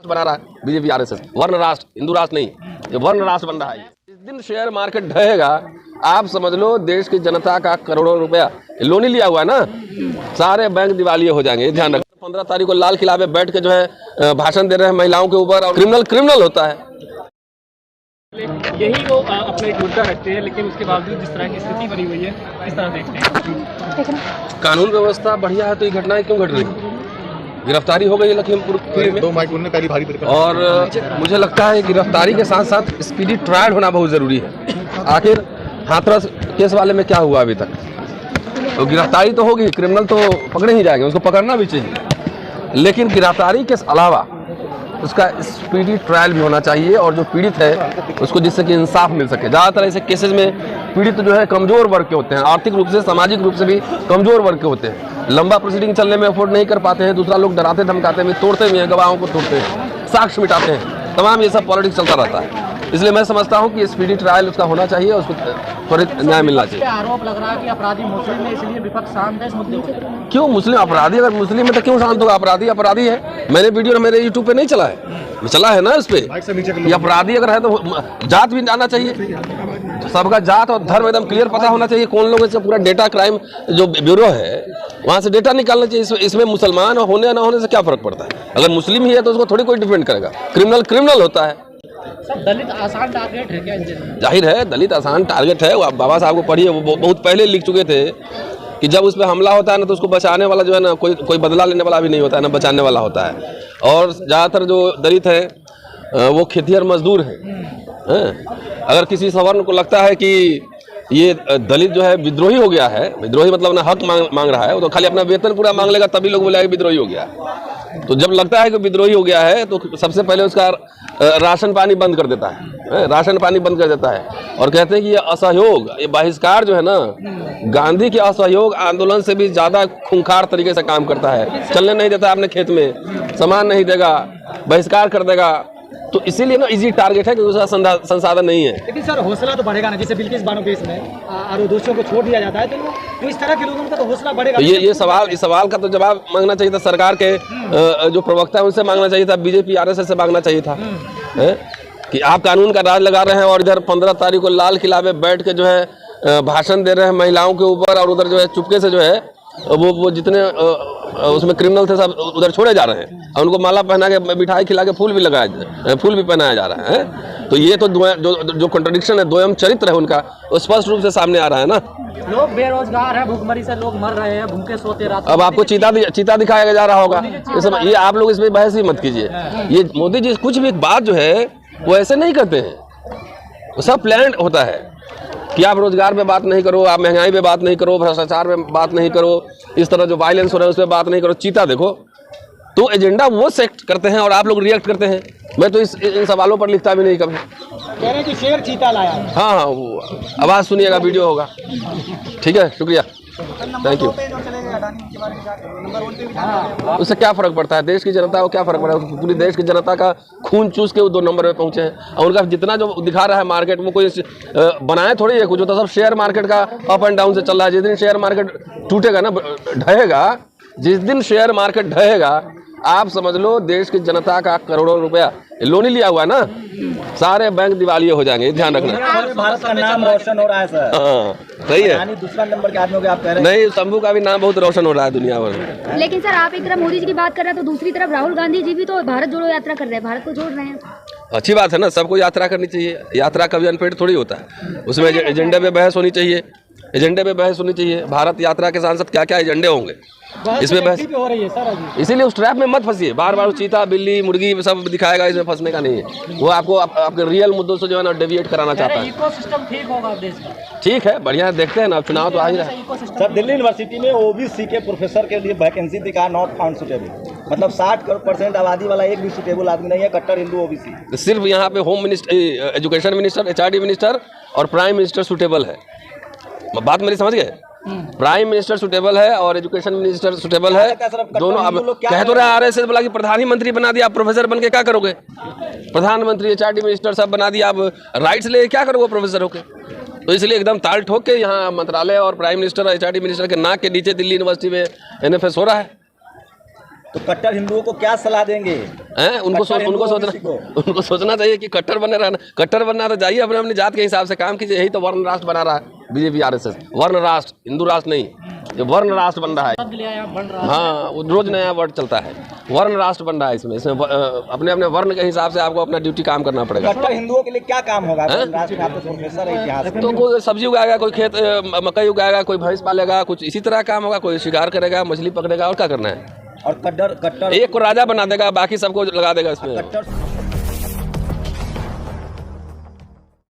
बना रहा है बीजेपी आरएसएस, वर्ण राष्ट्र, हिंदू राष्ट्र नहीं, ये वर्ण राष्ट्र बन रहा है। जिस दिन शेयर मार्केट ढहेगा आप समझ लो देश की जनता का करोड़ों रुपया लोन ही लिया हुआ है ना, सारे बैंक दिवालिये हो जाएंगे। ध्यान रखना 15 तारीख को लाल किला पे बैठ के जो है भाषण दे रहे हैं महिलाओं के ऊपर, और क्रिमिनल होता है। यही वो अपना एक मुद्दा रखते हैं, लेकिन उसके बावजूद जिस तरह की स्थिति बनी हुई है किस तरह देखते हैं? कानून व्यवस्था बढ़िया है तो ये घटनाएं क्यों घट रही? गिरफ्तारी हो गई लखीमपुर खीरी में, और मुझे लगता है गिरफ्तारी के साथ साथ स्पीडी ट्रायल होना बहुत जरूरी है। आखिर हाथरस केस वाले में क्या हुआ अभी तक? तो गिरफ्तारी तो होगी, क्रिमिनल तो पकड़े ही जाएंगे, उसको पकड़ना भी चाहिए, लेकिन गिरफ्तारी के अलावा उसका स्पीडी ट्रायल भी होना चाहिए, और जो पीड़ित है उसको जिससे कि इंसाफ मिल सके। ज़्यादातर ऐसे केसेस में पीड़ित जो है कमज़ोर वर्ग के होते हैं, आर्थिक रूप से सामाजिक रूप से भी कमज़ोर वर्ग के होते हैं, लंबा प्रोसीडिंग चलने में अफोर्ड नहीं कर पाते हैं, दूसरा लोग डराते धमकाते भी, तोड़ते भी हैं, गवाहों को तोड़ते हैं, साक्ष्य मिटाते हैं, तमाम ये सब पॉलिटिक्स चलता रहता है। इसलिए मैं समझता हूँ कि स्पीडी ट्रायल उसका होना चाहिए, उसको त्वरित न्याय मिलना चाहिए। आरोप लग रहा है कि अपराधी मुस्लिम है, इसलिए विपक्ष शांत है इस मुद्दे पर। क्यों मुस्लिम अपराधी? अगर मुस्लिम है तो क्यों शांत होगा? अपराधी है। मैंने वीडियो मेरे यूट्यूब पे नहीं चला है, चला है ना इस पे। ये अपराधी अगर है तो जात भी आना चाहिए, सबका जात और धर्म एकदम क्लियर पता होना चाहिए। कौन लोग इसका पूरा डेटा क्राइम जो ब्यूरो है वहाँ से डेटा निकालना चाहिए। इसमें मुसलमान होने या ना होने से क्या फर्क पड़ता है? अगर मुस्लिम ही है तो उसको थोड़ी कोई डिफेंड करेगा। क्रिमिनल होता है। सब दलित आसान टारगेट है क्या? जाहिर है दलित आसान टारगेट है। बाबा साहब को पढ़िए, वो बहुत पहले लिख चुके थे कि जब उस पर हमला होता है ना तो उसको बचाने वाला जो है ना कोई बदला लेने वाला भी नहीं होता है ना, बचाने वाला होता है। और ज़्यादातर जो दलित है वो खेतिहर मजदूर हैं। अगर किसी सवर्ण को लगता है कि ये दलित जो है विद्रोही हो गया है, विद्रोही मतलब ना हक मांग रहा है, वो तो खाली अपना वेतन पूरा मांग लेगा तभी लोग बोलेगा विद्रोही हो गया है। तो जब लगता है कि विद्रोही हो गया है तो सबसे पहले उसका राशन पानी बंद कर देता है, राशन पानी बंद कर देता है, और कहते हैं कि ये असहयोग, ये बहिष्कार जो है ना गांधी के असहयोग आंदोलन से भी ज़्यादा खूंखार तरीके से काम करता है। चलने नहीं देता अपने खेत में, सामान नहीं देगा, बहिष्कार कर देगा। तो इसीलिए ना इजी टारगेट है कि उसका संसाधन नहीं है। लेकिन सर हौसला तो बढ़ेगा ना, जैसे बिल्किस बानो केस में आरोपियों को छोड़ दिया जाता है तो इस तरह के लोगों का तो हौसला बढ़ेगा। तो इस सवाल का तो जवाब मांगना चाहिए था सरकार के जो प्रवक्ता है उनसे मांगना चाहिए था, बीजेपी आरएसएस से मांगना चाहिए था कि आप कानून का राज लगा रहे हैं और इधर 15 तारीख को लाल किला पे बैठ के जो है भाषण दे रहे हैं महिलाओं के ऊपर, और उधर जो है चुपके से जो है वो जितने उसमें क्रिमिनल थे सब उधर छोड़े जा रहे हैं, और उनको माला पहना के मिठाई खिला के फूल भी पहनाया जा रहा है। तो ये तो जो कॉन्ट्रडिक्शन है, द्वयम चरित्र है उनका, वो स्पष्ट रूप से सामने आ रहा है ना। लोग बेरोजगार है, भूखमरी से लोग मर रहे हैं, भूखे सोते रात। अब आपको चीता दिखाया जा रहा होगा, ये आप लोग इसमें बहस ही मत कीजिए। ये मोदी जी कुछ भी बात जो है वो ऐसे नहीं करते हैं, वो सब प्लान होता है कि आप रोजगार पे बात नहीं करो, आप महंगाई पे बात नहीं करो, भ्रष्टाचार पे बात नहीं करो, इस तरह जो वायलेंस हो रहा है उस पर बात नहीं करो। चीता देखो, तो एजेंडा वो सेट करते हैं और आप लोग रिएक्ट करते हैं। मैं तो इन सवालों पर लिखता भी नहीं कभी। कह रहे कि शेर चीता लाया। हाँ, वो आवाज़ सुनिएगा, वीडियो होगा। ठीक है, शुक्रिया, थैंक यू। उससे क्या फर्क पड़ता है? देश की जनता को क्या फर्क पड़ता है? पूरी देश की जनता का खून चूस के वो 2 नंबर पे पहुंचे हैं, और उनका जितना जो दिखा रहा है मार्केट में कोई बनाए थोड़ी है कुछ, तो सब शेयर मार्केट का अप एंड डाउन से चल रहा है। जिस दिन शेयर मार्केट टूटेगा ना, ढहेगा, जिस दिन शेयर मार्केट ढहेगा आप समझ लो देश की जनता का करोड़ों रुपया लोन ही लिया हुआ है ना, सारे बैंक दिवालिये हो जाएंगे। ध्यान रखना। भारत का नाम रोशन हो रहा है सर। हाँ, सही है। दूसरा नंबर के आदमियों के आप कह रहे हैं। नहीं, शंभू का भी नाम बहुत रोशन हो रहा है दुनिया भर में। लेकिन सर आप एक तरफ मोदी जी की बात कर रहे हैं तो दूसरी तरफ राहुल गांधी जी भी तो भारत जोड़ो यात्रा कर रहे हैं, भारत को जोड़ रहे हैं। अच्छी बात है ना, सबको यात्रा करनी चाहिए। यात्रा कभी अनपेड थोड़ी होता है, उसमें एजेंडे पे बहस होनी चाहिए, भारत यात्रा के सांसद क्या क्या एजेंडे होंगे इसमें बहस हो रही है सर। इसीलिए उस ट्रैप में मत फंसिए। बार बार चीता, बिल्ली, मुर्गी सब दिखाएगा, इसमें फंसने का नहीं है। वो आपको आपके रियल मुद्दों से जो है ना डेविएट कराना चाहता है। इकोसिस्टम ठीक होगा देश का। ठीक है, बढ़िया, देखते हैं ना, चुनाव तो आ ही रहा है। सर दिल्ली यूनिवर्सिटी में ओबीसी के प्रोफेसर के लिए वैकेंसी दिखा, नॉट फाउंड सुटेबल। मतलब 60% आबादी वाला एक भी सुटेबल आदमी नहीं है, कट्टर हिंदू ओबीसी। सिर्फ यहाँ पे home minister, education minister, HRD minister और प्राइम मिनिस्टर सुटेबल है। बात मेरी समझ गए? प्राइम मिनिस्टर सुटेबल है और एजुकेशन मिनिस्टर सुटेबल है, दोनों। अब कह तो रहे आरएसएस बोला कि प्रधानमंत्री बना दिया, आप प्रोफेसर बन के क्या करोगे? प्रधानमंत्री, एचआरडी मिनिस्टर सब बना दिया, आप राइट्स ले क्या करोगे प्रोफेसर होके? तो इसलिए एकदम ताल ठोक के यहाँ मंत्रालय और प्राइम मिनिस्टर और एचआरडी मिनिस्टर के नाक के नीचे दिल्ली यूनिवर्सिटी में एनएफएस हो रहा है। तो कट्टर हिंदुओं को क्या सलाह देंगे? हैं उनको कट्टर हिंदू ओबीसी उनको सोचना चाहिए कि कट्टर बनना तो जाइए अपने अपनी जात के हिसाब से काम कीजिए। यही तो वर्ण राष्ट्र बना रहा है बीजेपी आरएसएस। वर्ण राष्ट्र, हिंदू राष्ट्र नहीं, ये वर्ण राष्ट्र बन रहा है। हाँ, वो रोज नया वर्ड चलता है, वर्ण राष्ट्र बन रहा है। इसमें अपने अपने वर्ण के हिसाब से आपको अपना ड्यूटी काम करना पड़ेगा। कट्टर हिंदुओं के लिए क्या काम होगा? राष्ट्र में आप तो प्रोफेसर है इतिहास के। तो कोई सब्जी उगाएगा, कोई खेत मकई उगाएगा, कोई भैंस पालेगा, कुछ इसी तरह काम होगा। कोई शिकार करेगा, मछली पकड़ेगा, और क्या करना है। और कट्टर एक को राजा बना देगा, बाकी सबको लगा देगा इसमें। कट्टर